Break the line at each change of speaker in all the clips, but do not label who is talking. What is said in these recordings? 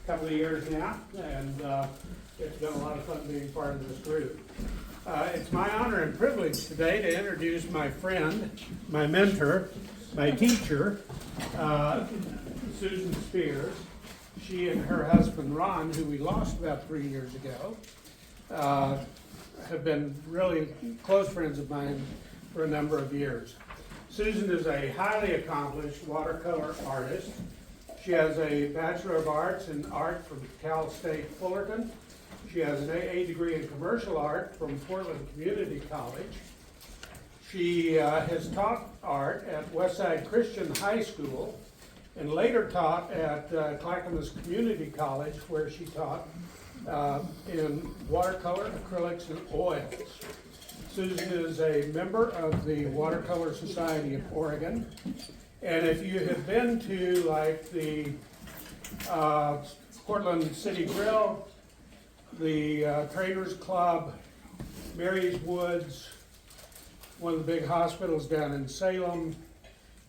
couple of years now, and it's been a lot of fun being part of this group. It's my honor and privilege today to introduce my friend, my mentor, my teacher, Susan Spears. She and her husband Ron, who we lost about 3 years ago, have been really close friends of mine for a number of years. Susan is a highly accomplished watercolor artist. She has a Bachelor of Arts in Art from Cal State Fullerton. She has an AA degree in Commercial Art from Portland Community College. She has taught art at Westside Christian High School and later taught at Clackamas Community College, where she taught in watercolor, acrylics, and oils. Susan is a member of the Watercolor Society of Oregon. And if you have been to like the Portland City Grill, the Traders Club, Mary's Woods, one of the big hospitals down in Salem,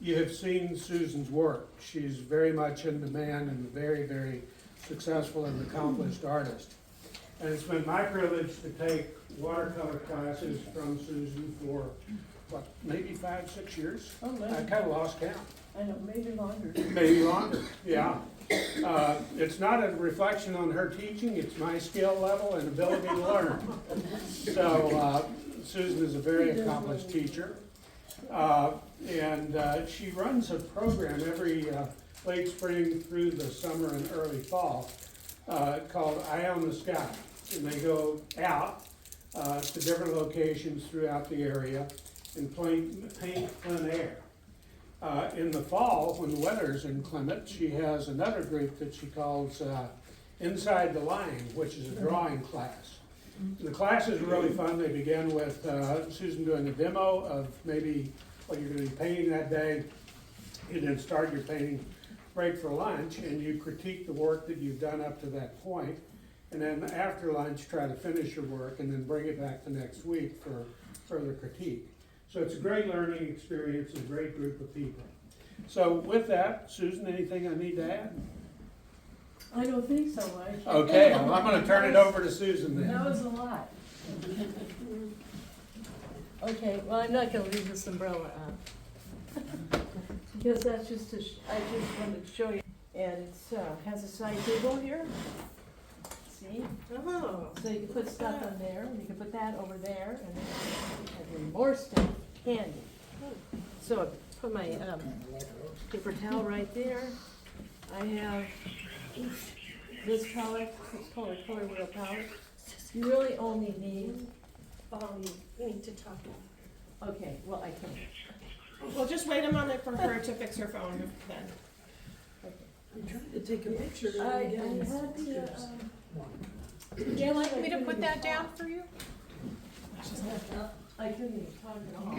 you have seen Susan's work. She's very much in demand and a very, very successful and accomplished artist. And it's been my privilege to take watercolor classes from Susan for, what, maybe 5, 6 years?
Oh,
I kind of lost count.
I know, maybe longer.
Maybe longer, yeah. It's not a reflection on her teaching, it's my skill level and ability to learn. So Susan is a very accomplished teacher. And she runs a program every late spring through the summer and early fall called Eye on the Sky. And they go out to different locations throughout the area and paint Plein Aire. In the fall, when the weather's inclement, she has another group that she calls Inside the Line, which is a drawing class. The classes are really fun. They begin with Susan doing a demo of maybe what you're going to be painting that day. You then start your painting, break for lunch, and you critique the work that you've done up to that point. And then after lunch, try to finish your work and then bring it back the next week for further critique. So it's a great learning experience, a great group of people. So with that, Susan, anything I need to add?
I don't think so, Mike.
Okay, well, I'm going to turn it over to Susan then.
That was a lot. Okay, well, I'm not gonna leave this umbrella up. Because that's just I just wanted to show you. And it has a side table here. See?
Oh.
So you can put stuff on there, and you can put that over there, and then more stuff, handy. So I put my paper towel right there. I have this palette, it's called a color wheel palette. You really only need,
We need to talk.
okay, well, I can.
Well, just wait a moment for her to fix her phone then.
I'm trying to take a picture of
I
it again.
had the,
Would you like me to put that down for you?
I couldn't even talk at all,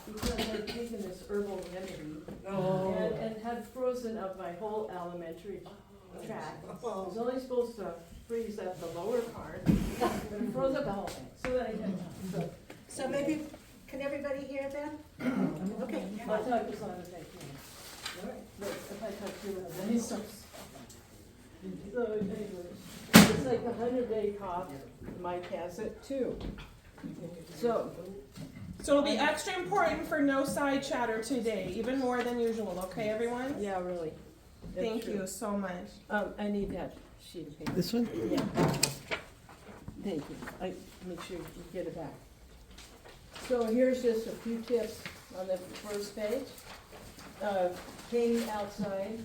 because I'd taken this herbal remedy and had frozen up my whole elementary track. I was only supposed to freeze up the lower part, but I froze up the whole thing, so that I can,
So maybe, can everybody hear them? Okay.
I'll talk as long as I can. But if I talk too loud, then it's so anyways, it's like a 100-day cough, Mike has it too. So,
So it'll be extra important for no side chatter today, even more than usual, okay, everyone?
yeah, really. That's
Thank
true.
you so much.
I need that sheet of paper.
This one?
Yeah. Thank you. I make sure you get it back. So here's just a few tips on the first page. Painting outside.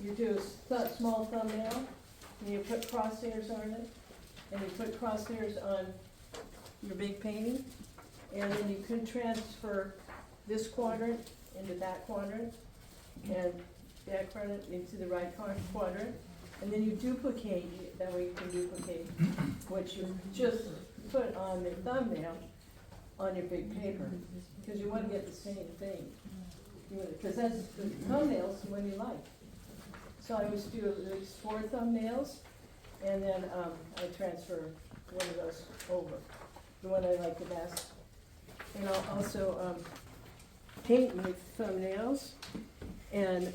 You do a small thumbnail, and you put crosshairs on it, and you put crosshairs on your big painting, and then you can transfer this quadrant into that quadrant, and that quadrant into the right quadrant, and then you duplicate, that way you can duplicate what you just put on the thumbnail on your big paper, because you want to get the same thing. Because that's the thumbnails when you like. So I always do at least 4 thumbnails, and then I transfer one of those over, the one I like the best. And I'll also paint my thumbnails, and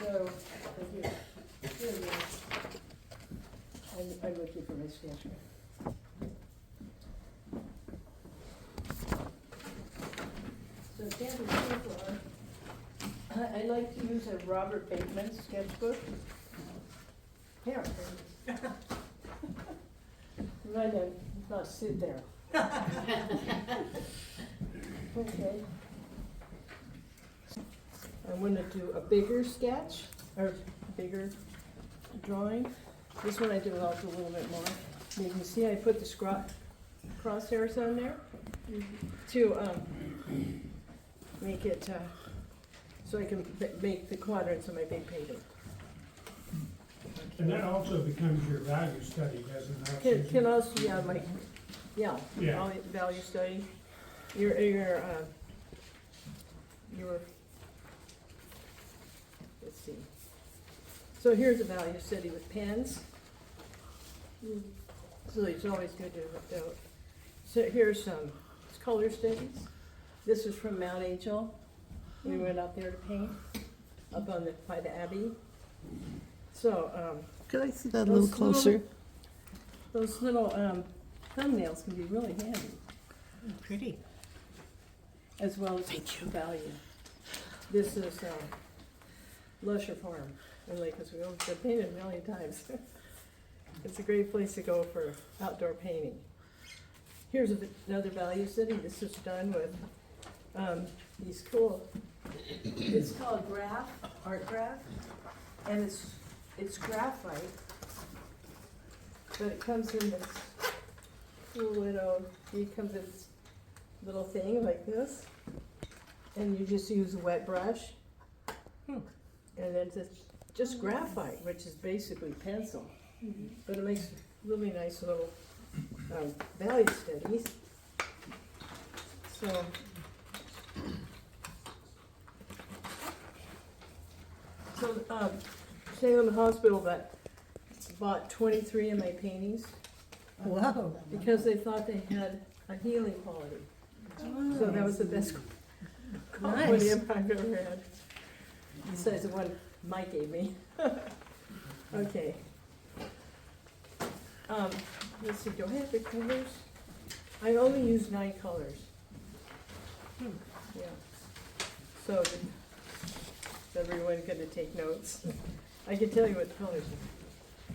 So, here it is. I'm looking for my sketch. So standard paper, I like to use a Robert Bateman sketchbook. Here, there it is. Right then, not sit there. Okay. I want to do a bigger sketch, or bigger drawing. This one I do also a little bit more. You can see I put the crosshairs on there to make it, so I can make the quadrants of my big painting.
And that also becomes your value study, doesn't it?
Can also, yeah,
Yeah.
value study. Your, let's see. So here's a value study with pens. So it's always good to do. So here's some color studies. This is from Mount Angel. We went up there to paint, up on by the Abbey. So,
Could I see that a little closer?
those little thumbnails can be really handy,
Pretty.
as well as value. This is Lusher Farm in Lake Oswego. I've painted a million times. It's a great place to go for outdoor painting. Here's another value study. This is done with these cool, it's called art graph, and it's graphite, but it comes in this cool little, it comes in this little thing like this, and you just use a wet brush, and then it's just graphite, which is basically pencil, but it makes really nice little value studies. So, Salem Hospital bought 23 of my paintings
Whoa.
because they thought they had a healing quality. So that was the best quality
Nice.
I've ever had, besides the one Mike gave me. Okay. Let's see, do I have the colors? I only use 9 colors. Yeah. So, is everyone gonna take notes? I can tell you what the colors are.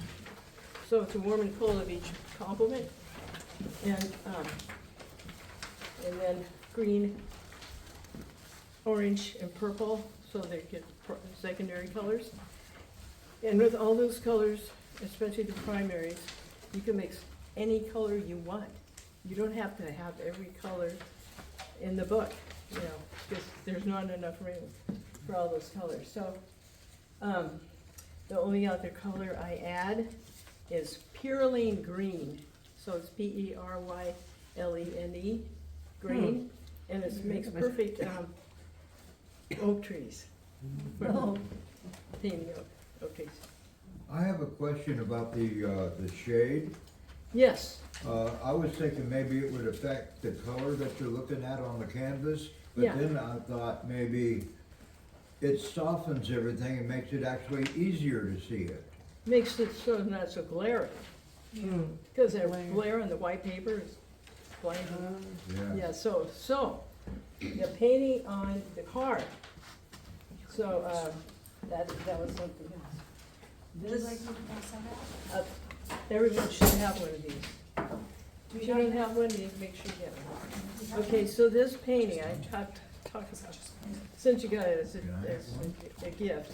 So it's a warm and cold of each complement, and then green, orange, and purple, so they get secondary colors. And with all those colors, especially the primaries, you can mix any color you want. You don't have to have every color in the book, you know, because there's not enough room for all those colors. So, the only other color I add is Purylene Green. So it's P-E-R-Y-L-E-N-E, green, and it makes perfect oak trees. Painting oak trees.
I have a question about the shade.
Yes,
I was thinking maybe it would affect the color that you're looking at on the canvas, but
Yeah.
then I thought maybe it softens everything and makes it actually easier to see it.
makes it so not so glaring. Because that glare on the white paper is blinding. Yeah, so the painting on the card. So, that was something else. Everyone should have one of these. If you don't have one of these, make sure you get one. Okay, so this painting, I talked about, since you got it as a gift.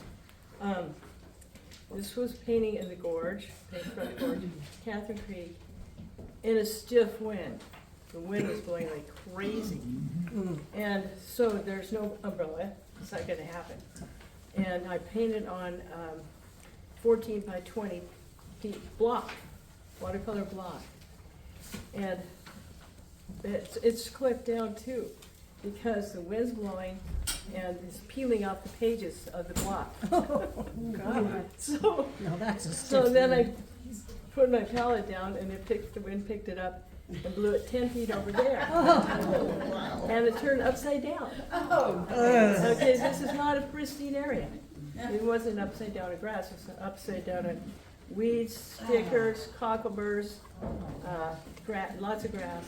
This was painting in the gorge, painting from the gorge, Catherine Creek, in a stiff wind. The wind was blowing like crazy. And so there's no umbrella, it's not gonna happen. And I painted on 14 by 20 feet block, watercolor block. And it's clipped down too, because the wind's blowing and it's peeling off the pages of the block.
God.
So,
No, that's a
so then I put my palette down and the wind picked it up and blew it 10 feet over there. And it turned upside down. Okay, this is not a pristine area. It wasn't upside down on grass, it was upside down on weeds, stickers, cockleburrs, lots of grass.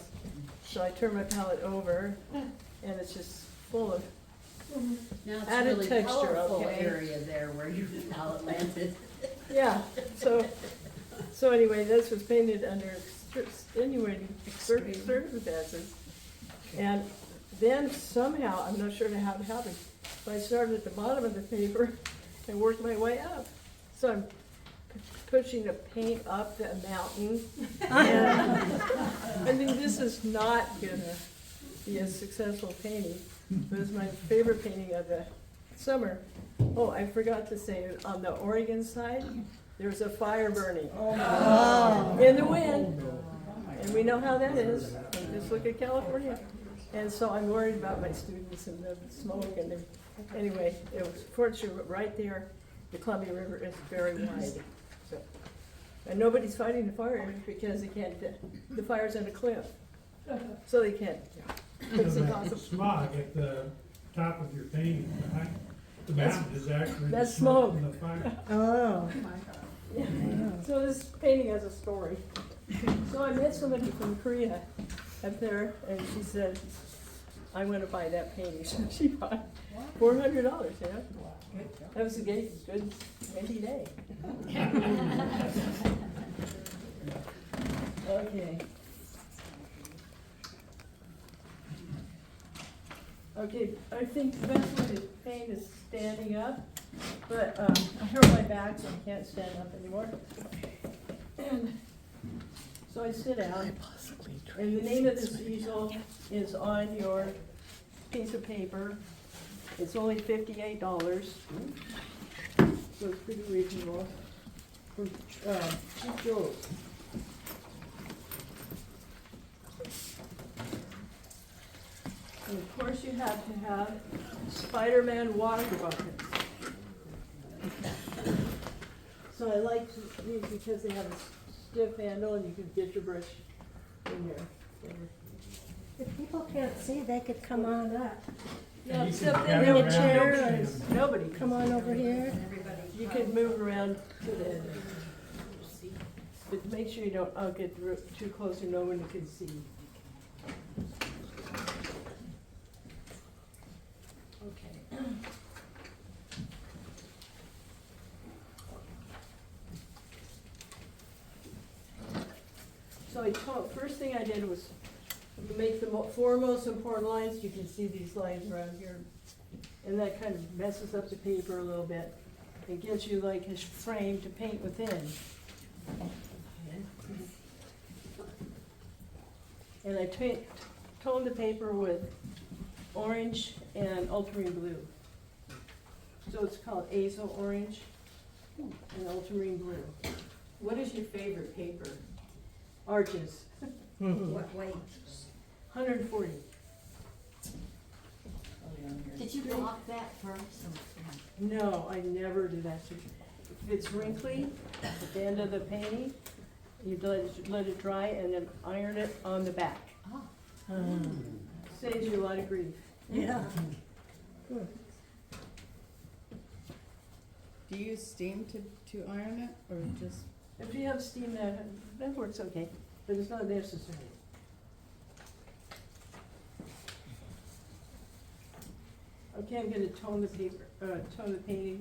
So I turned my palette over, and it's just full of,
Now it's
Added
really
texture,
colorful
okay.
area there where your palette landed.
yeah, so anyway, this was painted under extenuating circumstances. And then somehow, I'm not sure how it happened, but I started at the bottom of the paper and worked my way up. So I'm pushing the paint up the mountain. And I mean, this is not gonna be a successful painting, but it's my favorite painting of the summer. Oh, I forgot to say, on the Oregon side, there's a fire burning in the wind. And we know how that is. And just look at California. And so I'm worried about my students and the smoke and anyway, it was fortunately right there. The Columbia River is very wide. So, and nobody's fighting the fire because they can't, the fire's on a cliff. So they can't.
So
It's
that
impossible.
smog at the top of your painting behind the mountain is actually the
That's
smoke
smoke.
from the fire.
Oh,
So this painting has a story. So I met somebody from Korea up there, and she said, I want to buy that painting. So she bought $400, yeah. That was a good windy day. Okay. Okay, I think the best way to paint is standing up, but I hurt my back, so I can't stand up anymore. And so I sit down, and the name of this easel is on your piece of paper. It's only $58, so it's pretty reasonable for cheap clothes. And of course you have to have Spider-Man water buckets. So I like these because they have a stiff handle and you can get your brush in there.
If people can't see, they could come on up.
Yeah,
You
except
can
then
gather
nobody,
around
nobody,
and-
nobody.
Come on over here.
You can move around to the, but make sure you don't, get too close or no one can see. Okay. So first thing I did was make the four most important lines. You can see these lines around here. And that kind of messes up the paper a little bit. It gives you like a frame to paint within. And I toned the paper with orange and ultramarine blue. So it's called Azo orange and ultramarine blue.
What is your favorite paper?
Arches,
What weight?
140.
Did you block that first?
No, I never do that. If it's wrinkly at the end of the painting, you let it dry and then iron it on the back.
Oh.
Saves you a lot of grief.
Yeah.
do you use steam to iron it, or just?
If you have steam, that works okay, but it's not necessary. Okay, I'm gonna tone the paper, tone the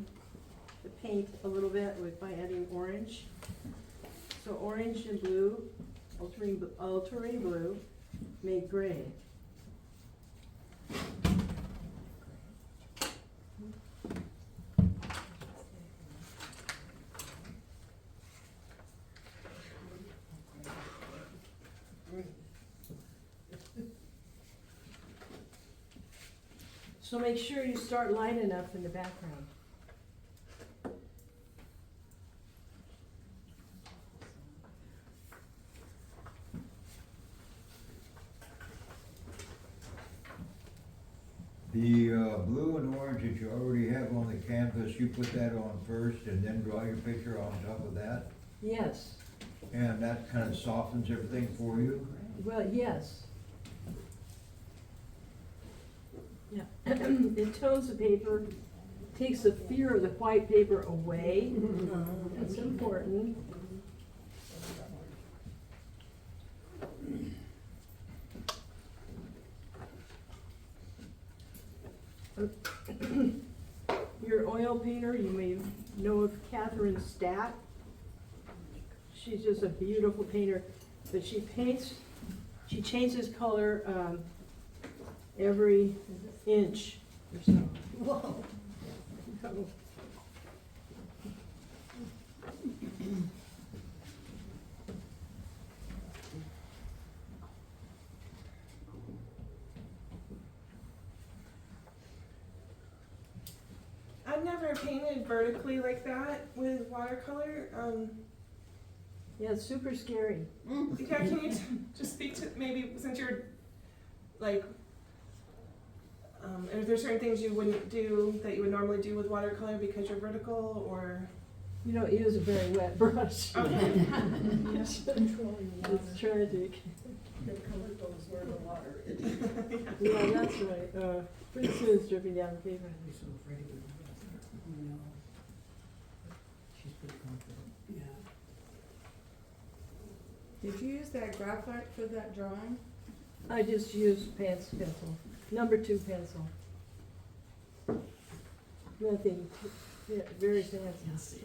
paint a little bit by adding orange. So orange and blue, ultramarine blue, make gray. So make sure you start light enough in the background.
The blue and orange that you already have on the canvas, you put that on first and then draw your picture on top of that?
Yes,
And that kind of softens everything for you?
well, yes. Yeah, it tones the paper takes the fear of the white paper away. That's important. Your oil painter, you may know of Catherine Stack. She's just a beautiful painter, but she changes color every inch or so.
Whoa.
I've never painted vertically like that with watercolor.
Yeah, it's super scary.
Yeah, can you just speak to maybe since you're like, are there certain things you wouldn't do that you would normally do with watercolor because you're vertical, or?
You don't use a very wet brush.
Okay.
It's tragic. Yeah, that's right. Pretty soon it's dripping down the paper.
Did you use that graphite for that drawing?
I just use pencil, number 2 pencil. Nothing, yeah, very fancy.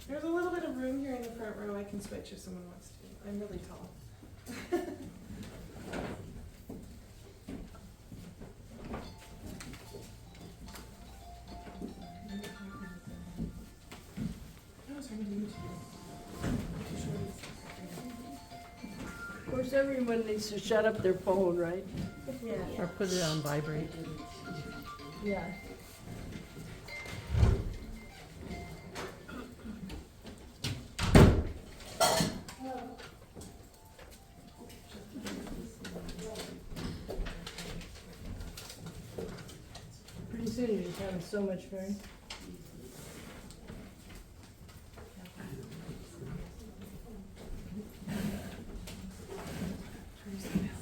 There's a little bit of room here in the front row. I can switch if someone wants to. I'm really tall. I was trying to do
Of course, everyone needs to shut up their phone, right?
Yeah.
Or put it on vibrate.
Yeah. Pretty soon you're just having so much fun.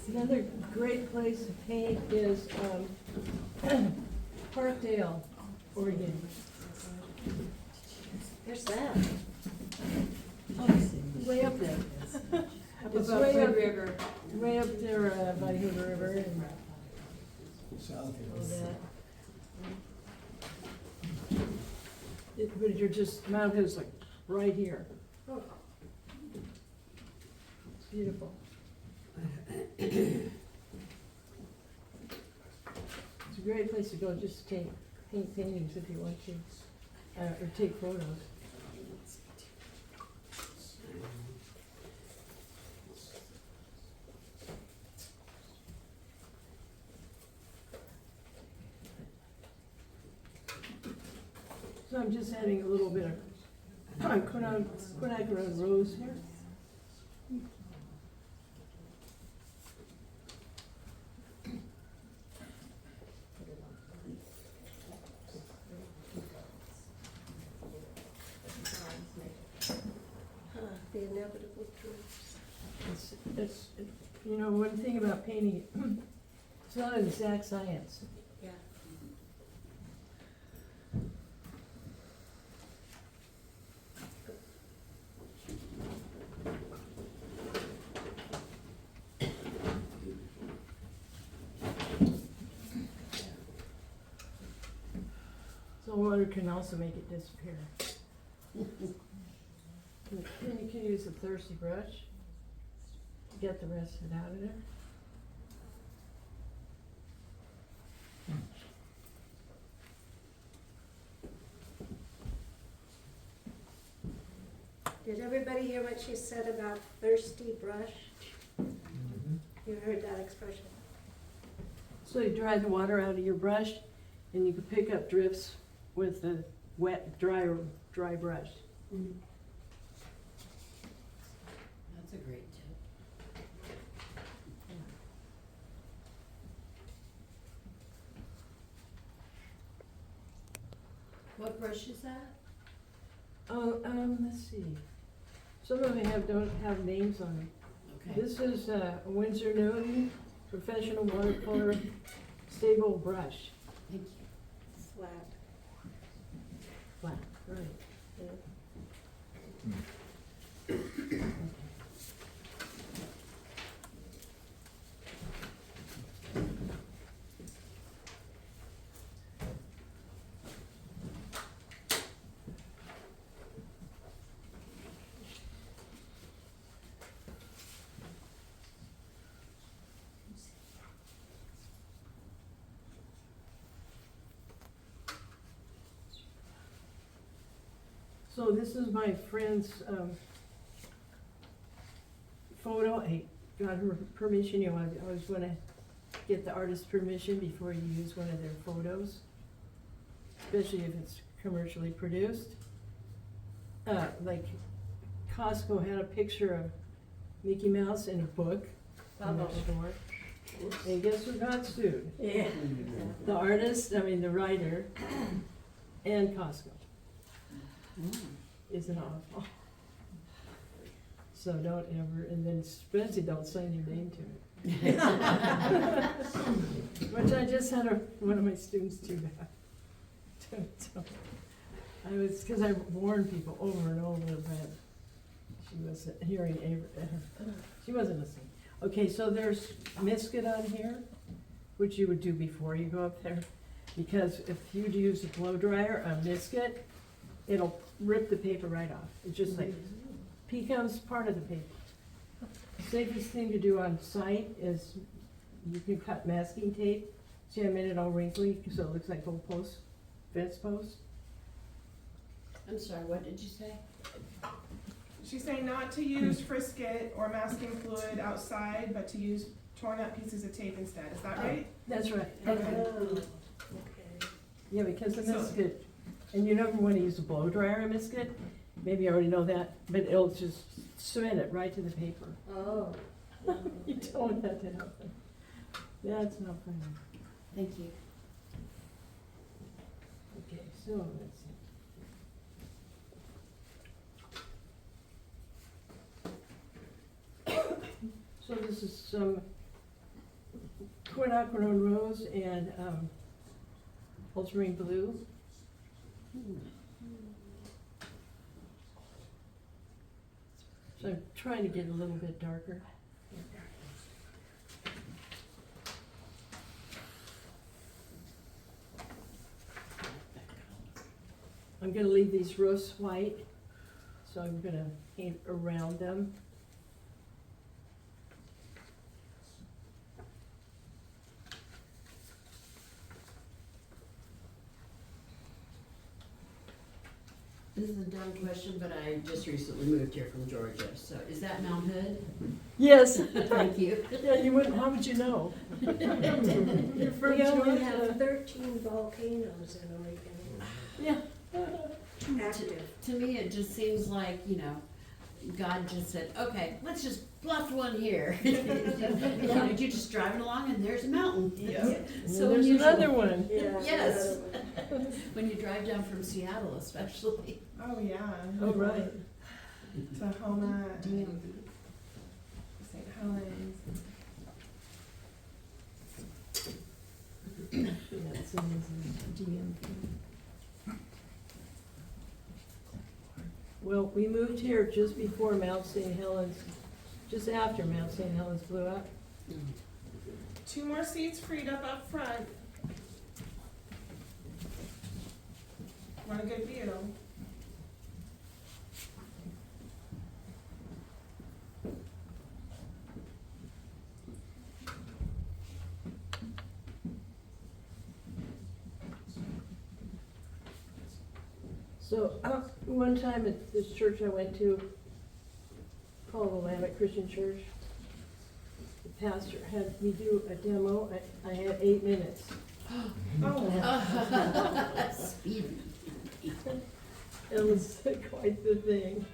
Another great place to paint is Parkdale, Oregon.
There's that.
Way up there.
Up
It's
above
way
Hood
up-
River.
Way up there by Hood River and all that. But you're just, Mount Hood's like right here. It's beautiful. It's a great place to go just to paint paintings if you want to, or take photos. So I'm just adding a little bit of quinacridone rose here.
The inevitable truths.
It's, you know, one thing about painting, it's not an exact science.
Yeah.
So water can also make it disappear. Then you can use a thirsty brush, get the rest of it out of there.
Did everybody hear what she said about thirsty brush? You heard that expression?
So you dry the water out of your brush, and you can pick up drifts with the wet, dry brush.
That's a great tip. What brush is that?
Oh, let's see. Some of them don't have names on them.
Okay.
This is a Windsor Noni, professional watercolor stable brush.
Thank you.
Flat.
Flat, right. Yeah. So this is my friend's photo. I got her permission. You know, I always want to get the artist's permission before you use one of their photos, especially if it's commercially produced. Like Costco had a picture of Mickey Mouse in a book in their store. And guess who got sued?
Yeah.
The artist, I mean the writer, and Costco. Isn't it awful? So don't ever, and then especially don't sign your name to it. Which I just had one of my students do that. So I was, because I warned people over and over, but she wasn't hearing, she wasn't listening. Okay, so there's Misket on here, which you would do before you go up there. Because if you use a blow dryer on Misket, it'll rip the paper right off. It just like becomes part of the paper. Safest thing to do on site is you can cut masking tape. See, I made it all wrinkly so it looks like goal posts, fence posts.
I'm sorry, what did you say?
She's saying not to use frisket or masking fluid outside, but to use torn up pieces of tape instead. Is that right?
That's right.
Okay.
Oh, okay.
Yeah, because the
So-
Misket, and you never want to use a blow dryer on Misket. Maybe you already know that, but it'll just cement it right to the paper.
Oh.
You don't want that to happen. That's not funny.
Thank you.
Okay, so let's see. So this is some quinacridone rose and ultramarine blue. So I'm trying to get a little bit darker. I'm gonna leave these roofs white, so I'm gonna paint around them.
This is a dumb question, but I just recently moved here from Georgia, so is that Mount Hood?
Yes.
Thank you.
Yeah, you wouldn't, how would you know? You're from
We only
Georgia.
have 13 volcanoes in Oregon,
Yeah.
active.
To me, it just seems like, you know, God just said, okay, let's just bluff one here. You know, you're just driving along and there's a mountain.
Yep.
So
There's
unusual.
another one.
Yeah.
Yes. When you drive down from Seattle especially.
Oh, yeah.
Oh, right.
Tahoma and St. Helens.
Yeah, it's amazing. Well, we moved here just before Mount St. Helens, just after Mount St. Helens blew up.
2 more seats freed up front. Want a good view?
So, one time at this church I went to, called the Willamette Christian Church, the pastor had me do a demo. I had 8 minutes.
Oh,
Speedy.
It was quite the thing.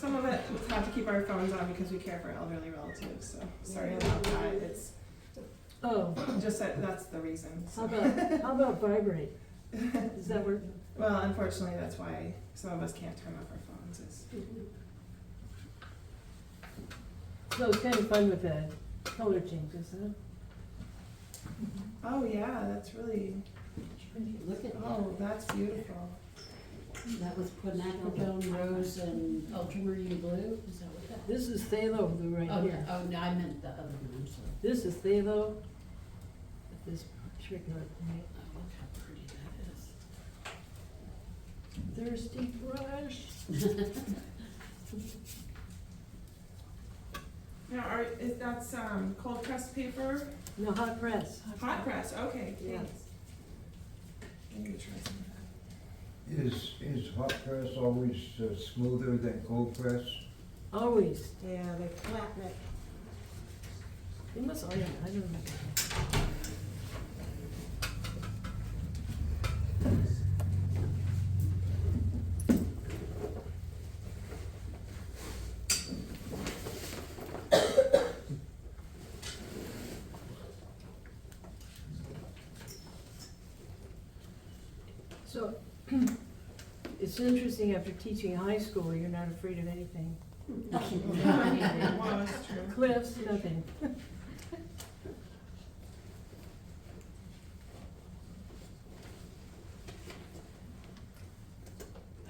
some of it we've had to keep our phones on because we care for elderly relatives, so sorry about that. It's
Oh,
just that's the reason. So.
how about vibrate? Does that work?
Well, unfortunately, that's why some of us can't turn off our phones.
So it's kind of fun with the color changes, huh?
Oh yeah, that's really,
Look at,
oh, that's beautiful.
that was quinacridone, rose, and ultramarine blue, is that what that?
This is phthalo blue right
Oh,
here.
oh, no, I meant the other one, I'm sorry.
This is phthalo. This particular paint.
Oh, look how pretty that is.
Thirsty brush.
Now, that's cold pressed paper?
No, hot press.
Hot press, okay,
Yeah.
thanks. Maybe try some of that.
Is hot press always smoother than cold press?
Always.
Yeah, they flatten it.
It must, I don't know. So, it's interesting, after teaching high school, you're not afraid of anything.
Wow, that's true.
Cliffs, nothing.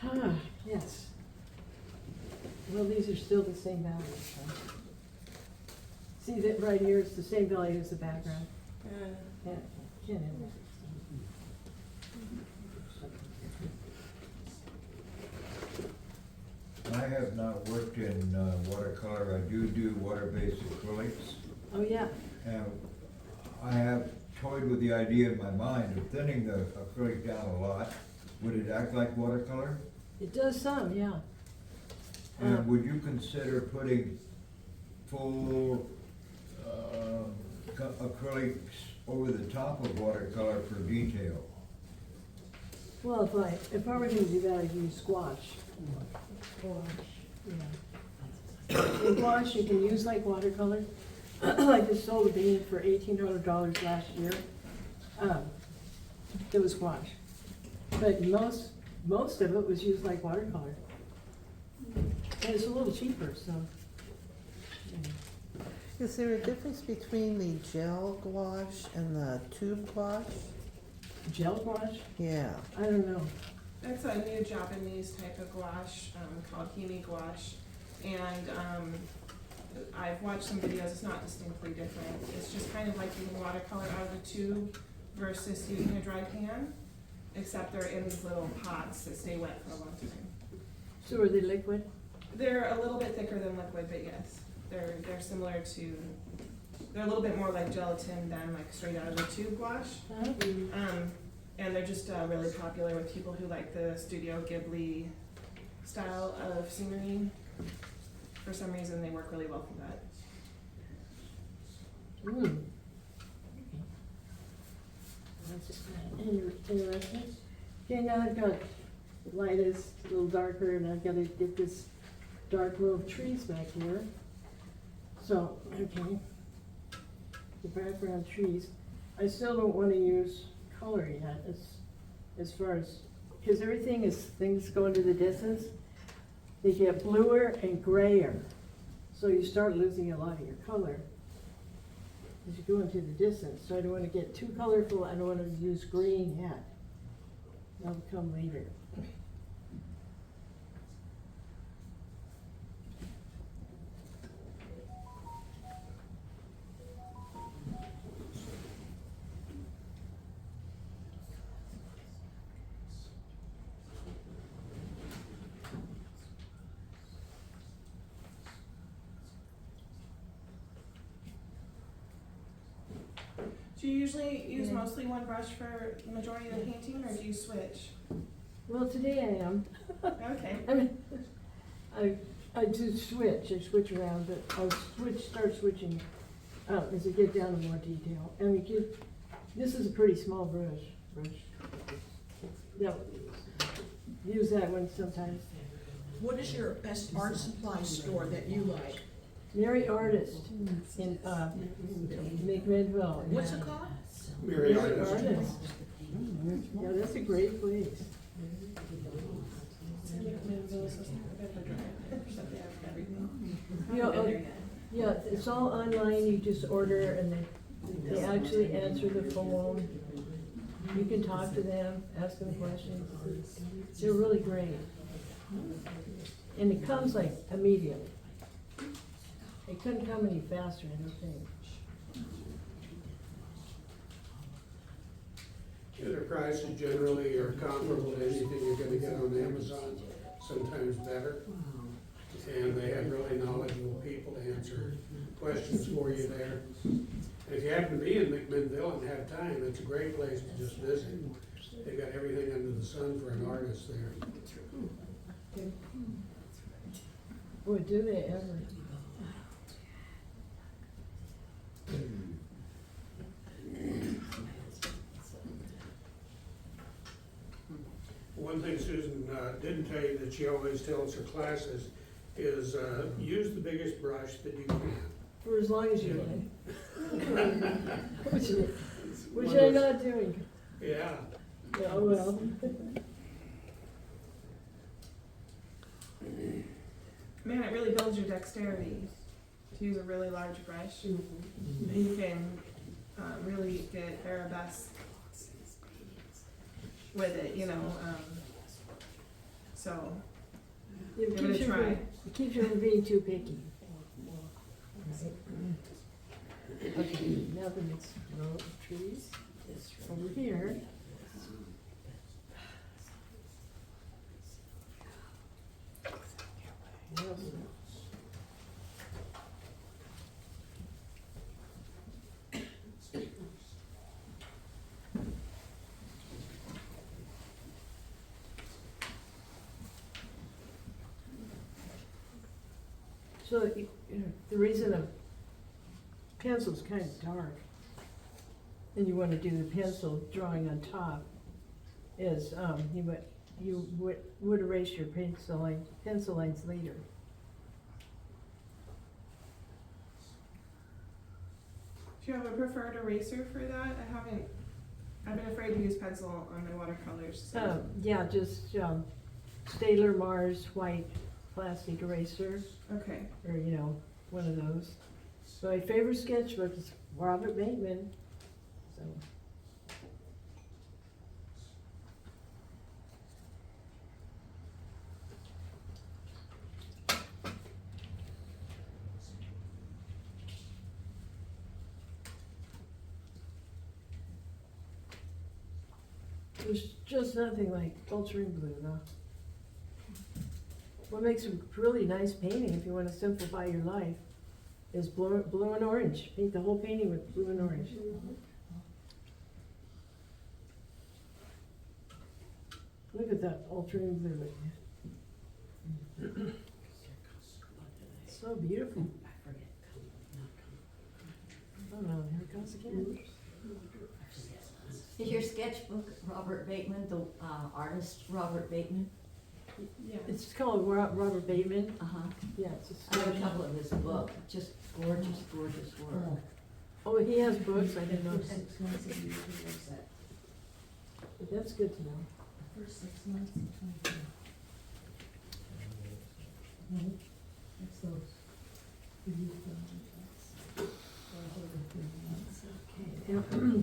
Ah, yes. Well, these are still the same values, huh? See that right here, it's the same value as the background. Yeah, can't have it.
I have not worked in watercolor. I do water-based acrylics.
Oh, yeah.
And I have toyed with the idea in my mind of thinning the acrylic down a lot. Would it act like watercolor?
It does some, yeah.
And would you consider putting full acrylics over the top of watercolor for detail?
Well, if I were gonna do that, I'd use squash. Yeah. In gouache, you can use like watercolor. I just sold a painting for $1,800 last year. It was gouache. But most of it was used like watercolor. And it's a little cheaper, so.
Is there a difference between the gel gouache and the tube gouache?
Gel gouache?
Yeah.
I don't know.
That's a new Japanese type of gouache called hime gouache. And I've watched some videos, it's not distinctly different. It's just kind of like using watercolor out of the tube versus using a dry pan, except they're in these little pots that stay wet for a long time.
So are they liquid?
They're a little bit thicker than liquid, but yes, they're similar to, they're a little bit more like gelatin than like straight out of the tube gouache.
Huh?
And they're just really popular with people who like the Studio Ghibli style of scenery. For some reason, they work really well for that.
Mm. That's interesting. Okay, now I've got the light is a little darker, and I've got to get this dark row of trees back here. So, okay. The background trees. I still don't want to use color yet, as far as, because everything is, things go into the distance, they get bluer and grayer. So you start losing a lot of your color as you go into the distance. So I don't want to get too colorful, I don't want to use green yet. That'll come later.
Do you usually use mostly one brush for the majority of the painting, or do you switch?
Well, today I am.
Okay.
I mean, I do switch, I switch around, but I'll start switching as I get down to more detail. And this is a pretty small brush. Yeah, use that one sometimes.
What is your best art supply store that you like?
Mary Artist in McMinnville.
What's it called?
Mary Artist. Yeah, that's a great place. You know, yeah, it's all online, you just order and they actually answer the phone. You can talk to them, ask them questions. They're really great. And it comes like immediately. It couldn't come any faster, I don't think.
And their prices generally are comparable to anything you're gonna get on Amazon, sometimes better. And they have really knowledgeable people to answer questions for you there. And if you happen to be in McMinnville and have time, it's a great place to just visit. They've got everything under the sun for an artist there.
Boy, do they ever.
One thing Susan didn't tell you that she always tells her classes is use the biggest brush that you can.
For as long as you can. Which I'm not doing.
Yeah.
Yeah, well.
Man, it really builds your dexterity to use a really large brush. You can really get arabesque with it, you know. So
It
give it a try.
It keeps you from being too picky. Okay, now the next row of trees is over here. Yep. So, you know, the reason a pencil's kind of dark, and you wanna do the pencil drawing on top, is, you would erase your pencil lines later.
Do you have a preferred eraser for that? I've been afraid to use pencil on my watercolors, so.
Yeah, just, Staedtler Mars white plastic eraser,
Okay.
or, you know, one of those. So my favorite sketchbook is Robert Bateman, so. There's just nothing like ultramarine blue, though. What makes a really nice painting, if you want to simplify your life, is blue and orange. Paint the whole painting with blue and orange. Look at that ultramarine blue. So beautiful. Oh no, here it comes again.
Is your sketchbook Robert Bateman, the artist Robert Bateman?
Yeah.
It's called Robert Bateman.
Uh-huh.
Yeah, it's a
I have a
sketch.
couple of his books, just gorgeous, gorgeous work.
Oh, he has books, I didn't know.
6 months of you can use that.
But that's good to know.
First 6 months of 24. That's those.
Okay.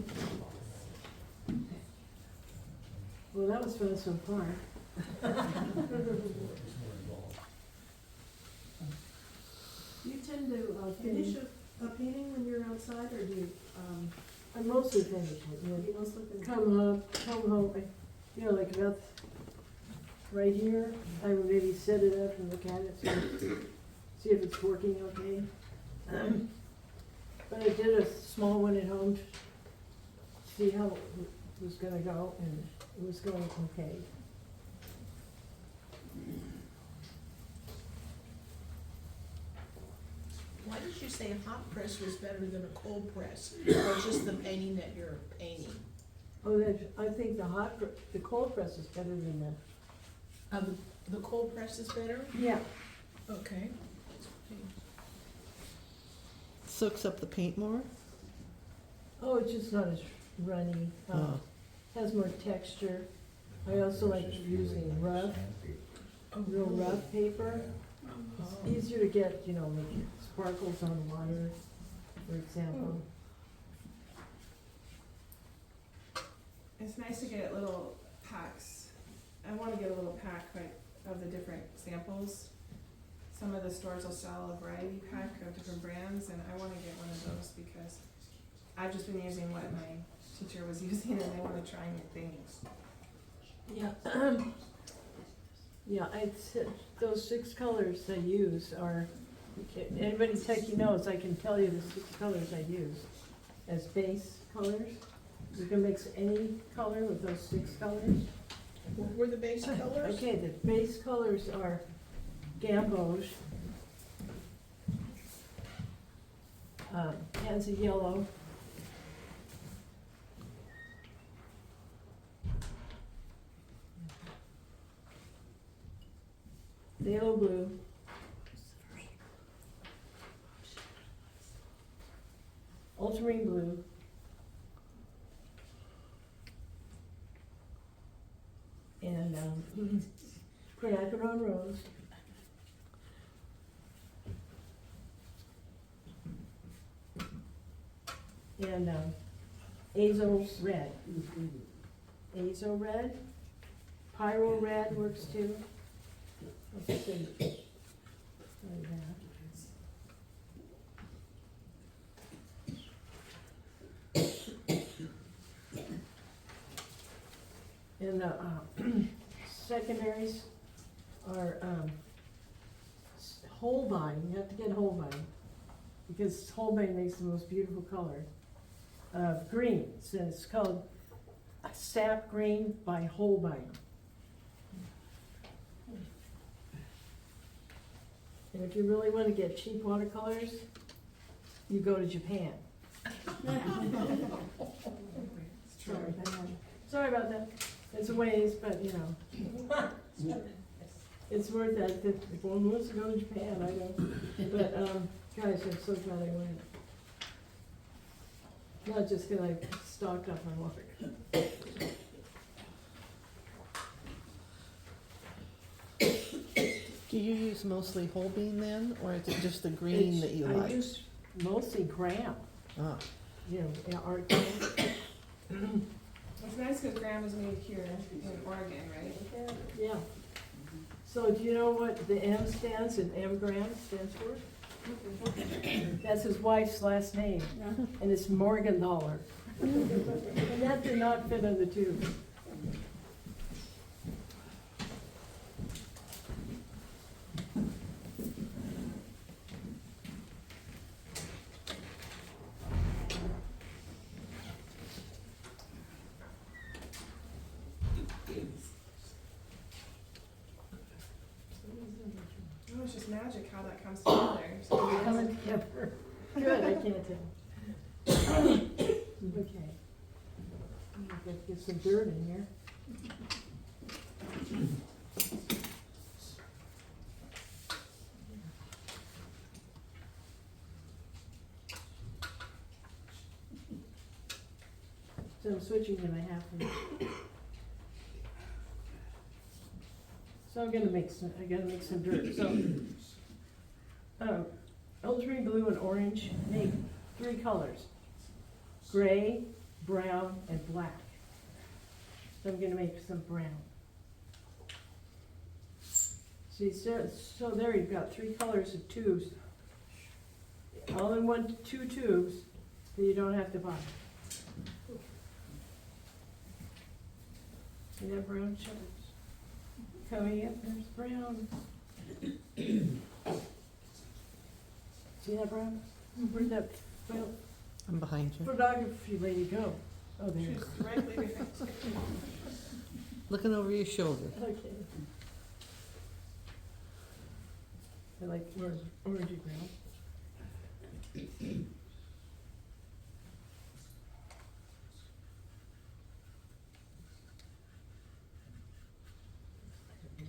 Well, that was fun so far.
Do you tend to finish a painting when you're outside, or do you,
I mostly finish it,
you
yeah.
mostly finish?
Come home, you know, like about right here, I would maybe set it up and look at it, see if it's working okay. But I did a small one at home to see how it was gonna go, and it was going okay.
Why did you say a hot press was better than a cold press, or just the painting that you're painting?
Oh, I think the cold press is better than the.
The cold press is better?
Yeah.
Okay.
Soaks up the paint more?
Oh, it's just not as runny.
Oh.
has more texture. I also like using rough, real rough paper. It's easier to get, you know, like sparkles on water, for example.
It's nice to get little packs. I wanna get a little pack like of the different samples. Some of the stores will sell a variety pack of different brands, and I wanna get one of those because I've just been using what my teacher was using, and I wanna try new things.
Yeah. Yeah, those 6 colors I use are, anybody techie knows, I can tell you the 6 colors I use as base colors. You can mix any color with those 6 colors.
What were the base colors?
Okay, the base colors are gamboge, pansy yellow, phthalo blue, ultramarine blue, and quinacridone rose, and azo red. Azo red, pyro red works too. Let's see. Try that. And the secondaries are Holbein. You have to get Holbein because Holbein makes the most beautiful color of greens, and it's called Sap Green by Holbein. And if you really want to get cheap watercolors, you go to Japan. Sorry about that. It's a ways, but you know, it's worth that. If one wants to go to Japan, I don't. But guys, I'm so glad I went. Not just because I stocked up on water.
Do you use mostly whole bean then, or is it just the green that you
I
like?
use mostly Graham,
Ah,
you know, art Graham.
It's nice because Graham is made here in Oregon, right?
Yeah. So do you know what the M stands in M Graham stands for? That's his wife's last name, and it's Morgenthaler. And that did not fit on the tube.
Oh, it's just magic how that comes together. So
They're coming together. Good, I can't tell. Okay. I'm gonna get some dirt in here. So I'm switching to my half inch. So I'm gonna make some, I gotta make some dirt, so, ultramarine blue and orange make 3 colors: gray, brown, and black. So I'm gonna make some brown. See, so there you've got 3 colors of tubes, all in 2 tubes that you don't have to buy. See that brown shows? Coming up, there's brown. See that brown? Where'd that
I'm behind you.
photography lady go? Oh, there it
she's
is.
directly behind you.
Looking over your shoulder.
Okay. I like orangey brown.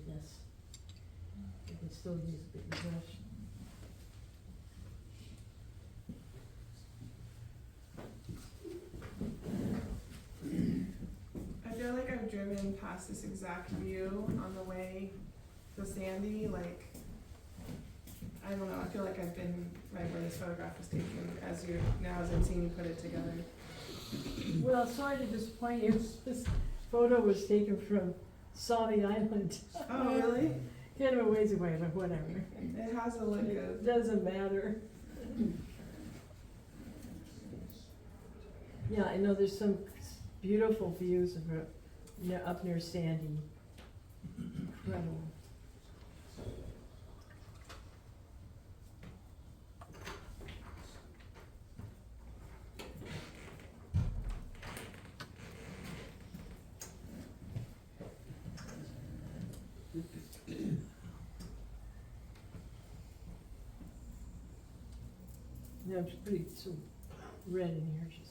This. I can still use a big brush.
driven past this exact view on the way to Sandy, like, I don't know, I feel like I've been right where this photograph was taken, as I'm seeing you put it together.
Well, sorry to disappoint you, this photo was taken from Saudi Island.
Oh, really?
Kind of a ways away, but whatever.
It has a look
It
of,
doesn't matter. Yeah, I know there's some beautiful views of it, up near Sandy. Incredible. Yeah, it's pretty, some red in here, just.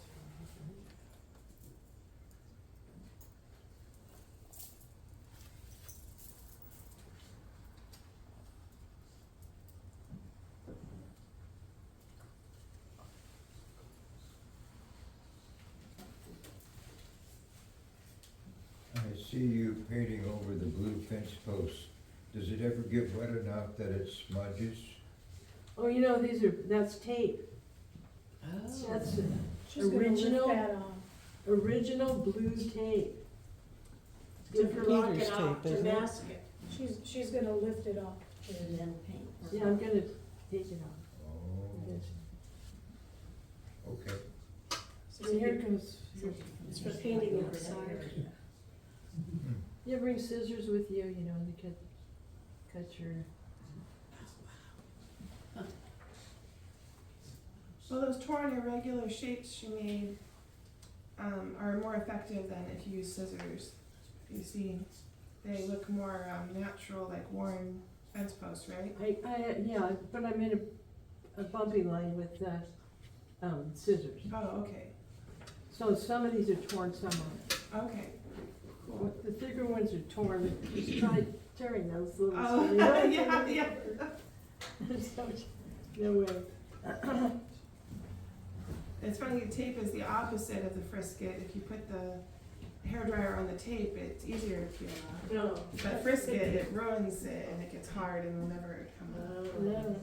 I see you painting over the blue fence posts. Does it ever get wet enough that it smudges?
Oh, that's tape. That's
She's gonna lift
original,
that off.
original blue tape.
Good
To
for
lock
painter's
it
tape,
off, to
isn't it?
mask it.
She's gonna lift it off.
And then paint.
Yeah, I'm gonna take it off.
Oh, okay.
So here comes,
It's for painting outside.
you bring scissors with you, to cut your.
well, those torn irregular shapes she made, are more effective than if you use scissors. You see, they look more, natural, like worn fence posts, right?
Yeah, but I made a bumpy line with, scissors.
Oh, okay,
So some of these are torn, some aren't.
okay.
The thicker ones are torn, just try tearing those little.
Oh,
so they don't-
yeah.
So, no way.
It's funny, tape is the opposite of the frisket. If you put the hairdryer on the tape, it's easier to peel off.
No.
But frisket, it ruins it and it gets hard and will never come off.
No.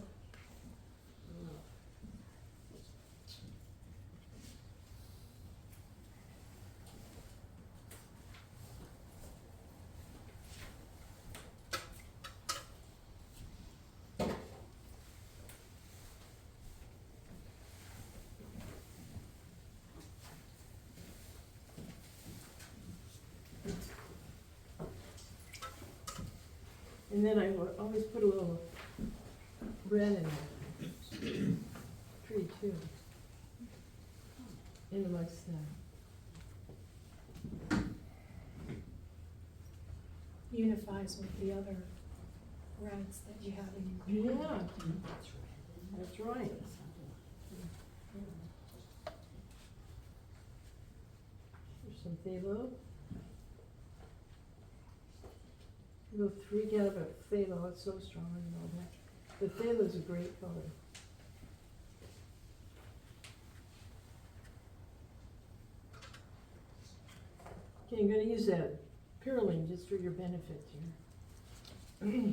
And then I would always put a little red in there. Pretty too. Into my stuff.
Unifies with the other reds that you have in your.
Yeah, that's right. There's some phthalo. You'll freak out about phthalo, it's so strong and all that. But phthalo's a great color. Okay, I'm gonna use that purlin just for your benefit here.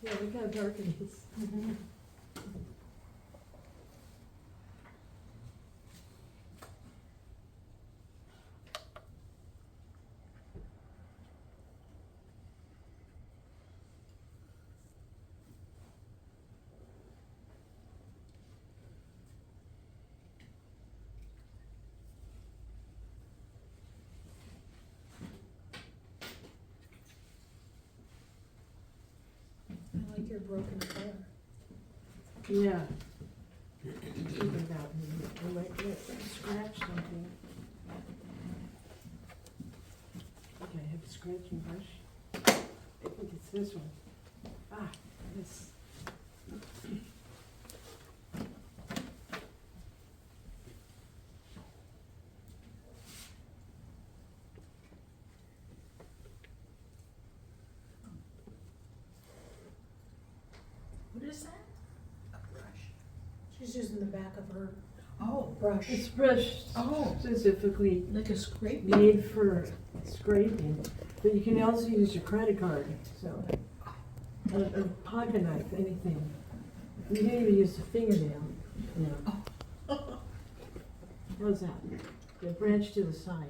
Yeah, look how dark it is.
I like your broken color.
Yeah. Think about me, I might scratch something. Okay, I have a scratching brush. I think it's this one. Ah, this.
What is that?
She's using the back of her.
Oh, brush?
It's brush
Oh,
specifically
like a scrape?
made for scraping, but you can also use your credit card, so. A pocket knife, anything. You can even use a fingernail, you know. How's that? The branch to the side.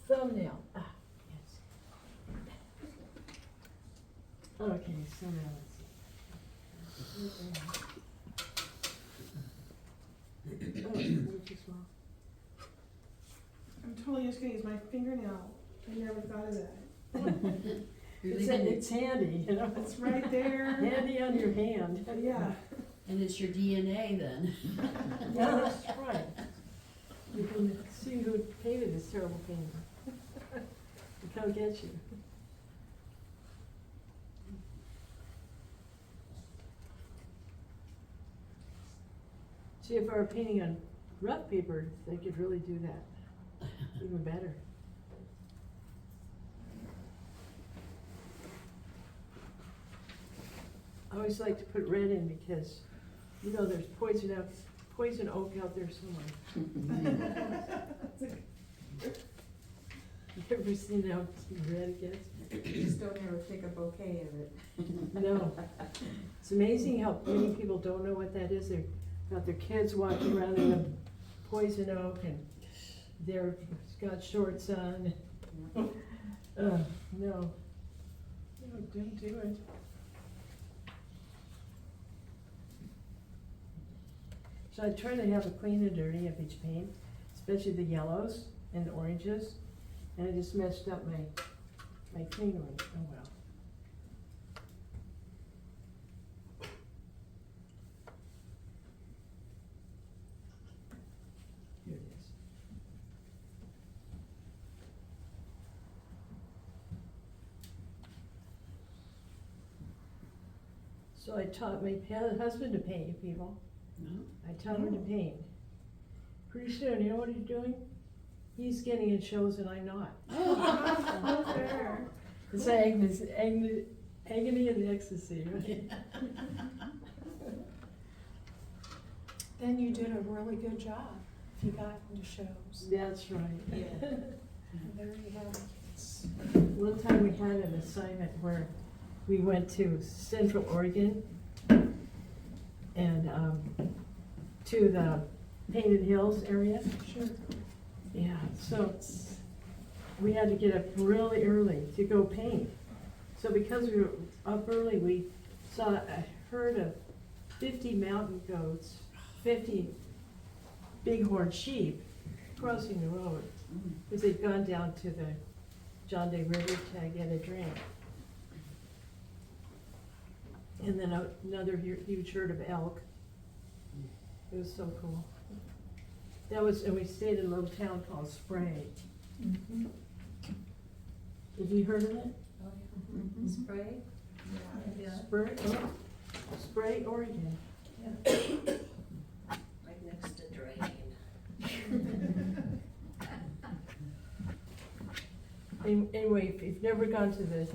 Thumbnail. Ah, yes. Okay, so now let's see. Oh, which is wrong.
I'm totally just gonna use my fingernail. I never thought of that.
It's handy, you know,
It's right there.
handy on your hand.
Yeah.
And it's your DNA then.
Yeah, that's right. You can see who painted this terrible painting. They come get you. See, if I were painting on rough paper, they could really do that. Even better. I always like to put red in because, you know, there's poison oak out there somewhere. You ever seen how red it gets?
Just don't ever take a bouquet of it.
No. It's amazing how many people don't know what that is. They've got their kids walking around in a poison oak and they're got shorts on. No. No, don't do it. So I try to have a clean and dirty of each paint, especially the yellows and the oranges, and I just messed up my clean one. Oh well. Here it is. So I taught my husband to paint, you people.
No?
I taught him to paint. Pretty soon, you know what he's doing? He's getting in shows and I'm not.
Oh, fair.
It's agony and ecstasy, right?
Then you did a really good job if you got into shows.
That's right.
Yeah. There you have it.
One time we had an assignment where we went to Central Oregon and to the Painted Hills area.
Sure.
Yeah, so we had to get up really early to go paint. So because we were up early, we saw a herd of 50 mountain goats, 50 bighorn sheep crossing the road because they'd gone down to the John Day River to get a drink. And then another huge herd of elk. It was so cool. That was, and we stayed in a little town called Spray.
Mm-hmm.
Have you heard of it?
Spray?
Yeah.
Spray, oh, Spray, Oregon.
Right next to Drain.
Anyway, if you've never gone to the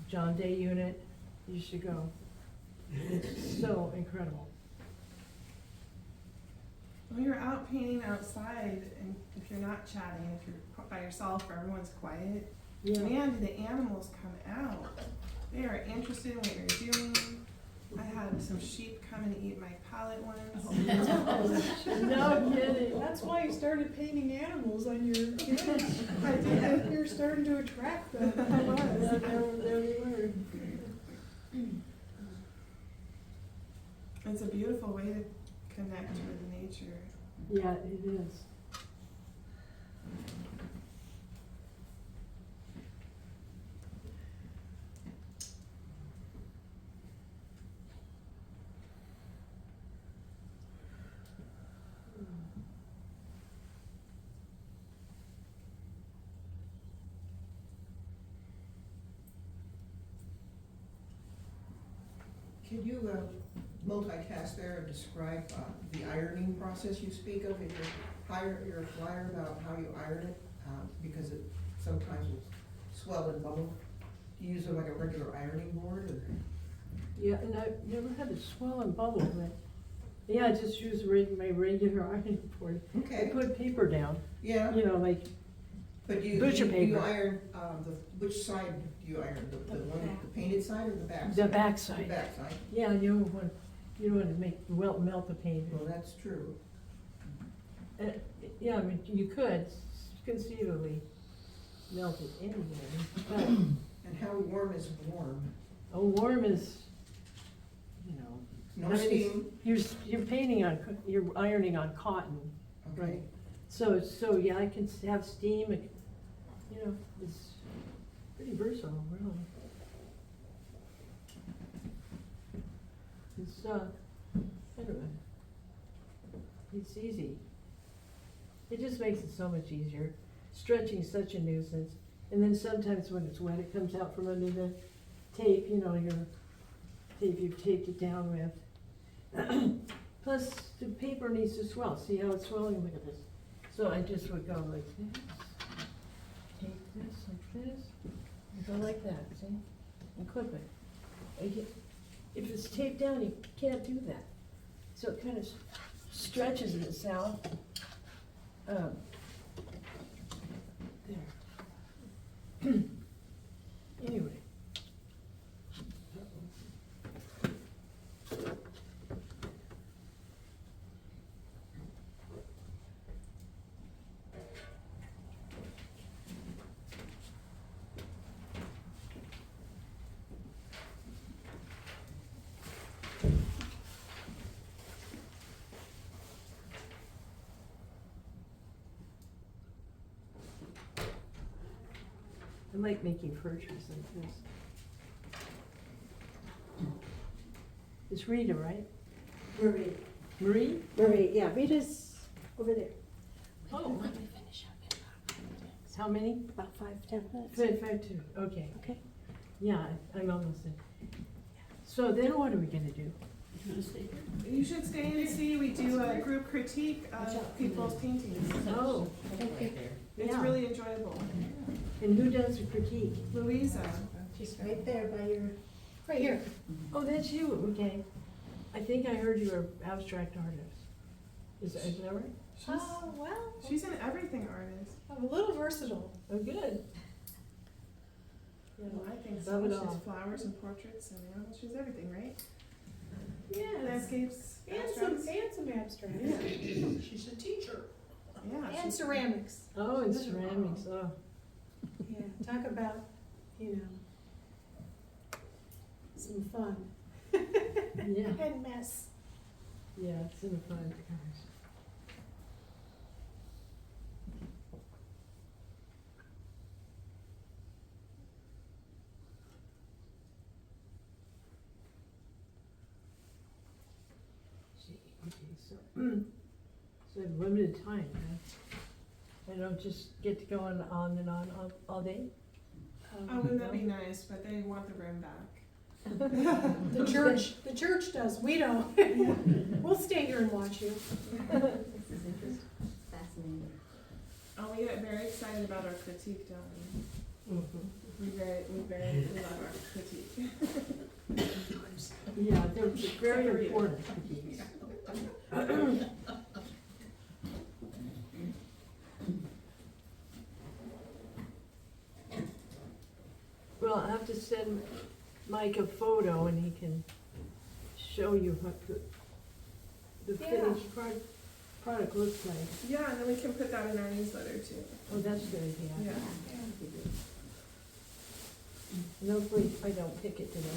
John Day unit, you should go. It's so incredible.
When you're out painting outside, and if you're not chatting, if you're by yourself or everyone's quiet,
Yeah.
man, do the animals come out. They are interested in what you're doing. I had some sheep come and eat my palette once.
No kidding.
That's why you started painting animals on your kids.
I did.
You're starting to attract them.
I was.
There we were.
It's a beautiful way to connect with nature.
Yeah, it is.
Can you multitask there and describe the ironing process you speak of in your flyer about how you iron it? Because it sometimes will swell and bubble. Do you use it like a regular ironing board or?
Yeah, and I've never had a swell and bubble, but Yeah, I just use my regular ironing board. I
Okay,
put paper down,
yeah,
you know, like,
but you
butcher
you
paper.
iron, which side do you iron, the one, the painted side or the back side?
the
The
backside.
back side,
Yeah, you don't want to melt the paint.
well, that's true.
Yeah, I mean, you could conceivably melt it anywhere, but,
And how warm is warm?
warm is, you know.
No
I mean,
steam?
You're painting on, you're ironing on cotton,
Okay.
right? So yeah, I can have steam, you know, it's pretty versatile, really. It's, anyway, it's easy. It just makes it so much easier. Stretching's such a nuisance, and then sometimes when it's wet, it comes out from under the tape, you know, your tape you've taped it down with. Plus, the paper needs to swell. See how it's swelling? Look at this. So I just would go like this, take this like this, and go like that, see? And clip it. If it's taped down, you can't do that. So it kind of stretches it out. There. Anyway. I like making portraits like this. It's Rita, right?
Marie,
Marie?
Marie, yeah, Rita's over there,
Oh. How many?
about 5-10 minutes.
5-2, okay.
Okay.
Yeah, I'm almost in. So then what are we gonna do?
You should stay and see, we do a group critique of people's paintings.
Oh,
It's
yeah.
really enjoyable.
And who does the critique?
Louisa,
She's right there by your, right here.
Oh, that's you, okay. I think I heard you were abstract artist. Is that right?
Oh, well,
she's an everything artist.
I'm a little versatile.
Oh, good. Yeah,
Well, I think
love
so.
it
She's
all.
flowers and portraits and animals. She's everything, right?
Yes.
Landscapes,
And
abstracts.
some abstract.
Yeah.
She's a teacher.
Yeah.
And
she's-
ceramics.
Oh, and ceramics, oh.
Yeah, talk about, you know, some fun.
Yeah,
And mess.
yeah, it's in the fun, gosh. See, okay, so, so I have limited time, huh? I don't just get to go on and on all day?
Oh, wouldn't that be nice? But they want the room back.
The church does, we don't. We'll stay here and watch you.
This is interesting, fascinating.
Oh, we get very excited about our critique, don't we?
Mhm.
We love our critique.
Yeah, they're very important. Well, I'll have to send Mike a photo and he can show you what the
Yeah.
finished product looks like.
Yeah, and then we can put that in our newsletter too.
Oh, that's a good idea.
Yeah.
And hopefully I don't pick it today.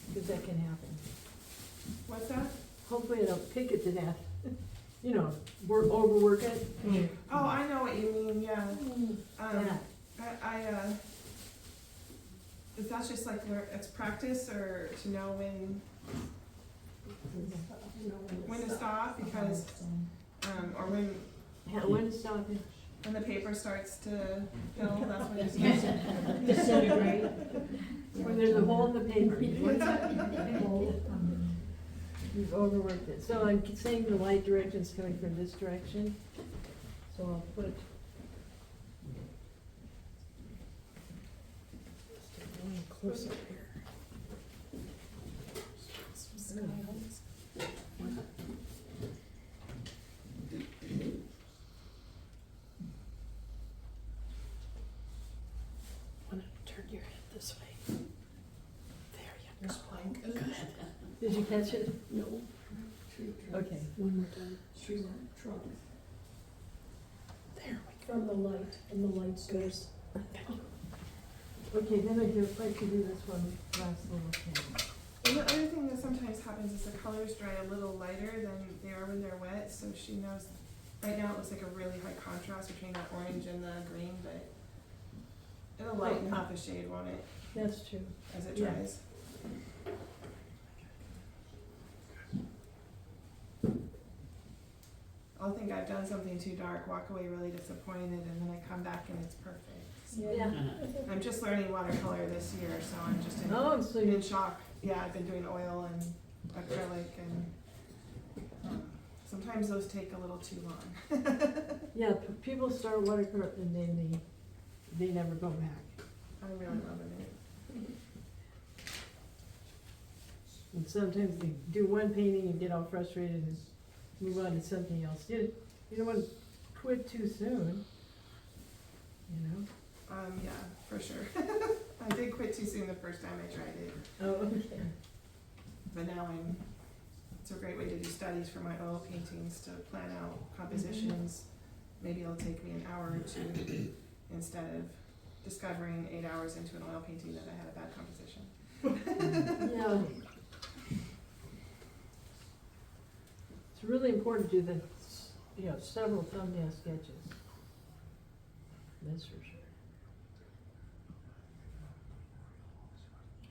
Because that can happen.
What's that?
Hopefully I don't pick it to death. You know, overwork it.
Oh, I know what you mean, yeah.
Yeah.
If that's just like it's practice or to know when to stop because, or when
Yeah, when to stop it.
when the paper starts to fill, that's when you stop.
Disintegrate. When there's a hole in the paper. You've overworked it. So I'm saying the light direction's coming from this direction. So I'll put.
Close up here. Some sky holes.
Did you catch it?
No.
Okay.
One more time. Street truck.
There
From the light, and the light goes.
Okay, then I'd like to do this one last little thing.
And the other thing that sometimes happens is the colors dry a little lighter than they are when they're wet, so she knows, right now it looks like a really high contrast between that orange and the green, but it'll lighten half a shade, won't it,
That's true.
as it
Yeah.
dries? I'll think I've done something too dark, walk away really disappointed, and then I come back and it's perfect.
Yeah.
I'm just learning watercolor this year, so I'm just
Oh, so
in
you,
shock. Yeah, I've been doing oil and acrylic, and sometimes those take a little too long.
yeah, people start watercolor and then they never go back.
I'm really loving it.
And sometimes they do one painting and get all frustrated and move on to something else. You don't want to quit too soon, you know?
Yeah, for sure. I did quit too soon the first time I tried it,
Oh, okay.
but now it's a great way to do studies for my oil paintings, to plan out compositions. Maybe it'll take me an hour or two instead of discovering 8 hours into an oil painting that I had a bad composition.
Yeah. It's really important to do the, several thumbnail sketches. That's for sure.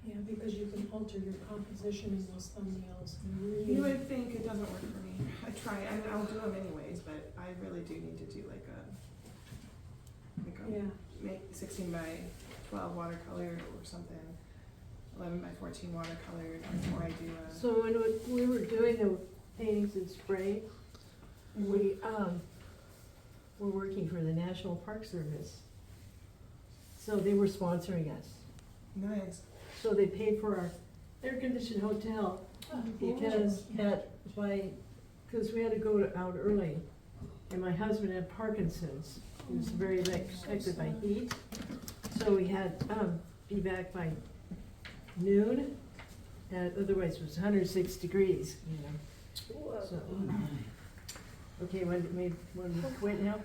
Yeah, because you can alter your composition in those thumbnails and
You
really.
would think it doesn't work for me. I try, I mean, I'll do them anyways, but I really do need to do like a
Yeah,
make 16 by 12 watercolor or something, 11 by 14 watercolor before I do a.
So when we were doing the paintings in spray, we, were working for the National Park Service. So they were sponsoring us.
Nice.
So they paid for our air-conditioned hotel because because we had to go out early. And my husband had Parkinson's. He was very affected by heat. So we had, be back by noon. And otherwise it was 106 degrees, you know. So, okay, when we quit now?